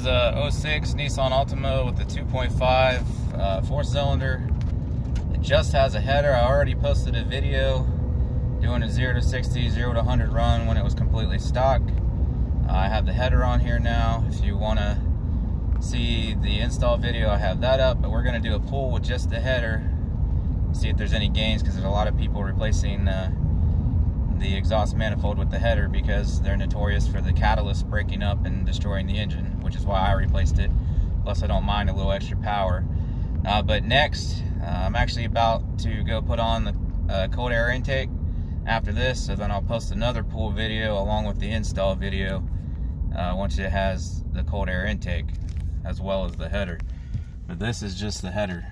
is a 06 Nissan Altima with the 2.5 4-cylinder. It just has a header. I already posted a video doing a 0 to 60, 0 to 100 run when it was completely stock. I have the header on here now. If you want to see the install video, I have that up, but we're going to do a pull with just the header, see if there's any gains, because there's a lot of people replacing the exhaust manifold with the header because they're notorious for the catalyst breaking up and destroying the engine, which is why I replaced it. Plus I don't mind a little extra power. But next, I'm actually about to go put on the cold air intake after this, so then I'll post another pull video along with the install video once it has the cold air intake as well as the header. But this is just the header.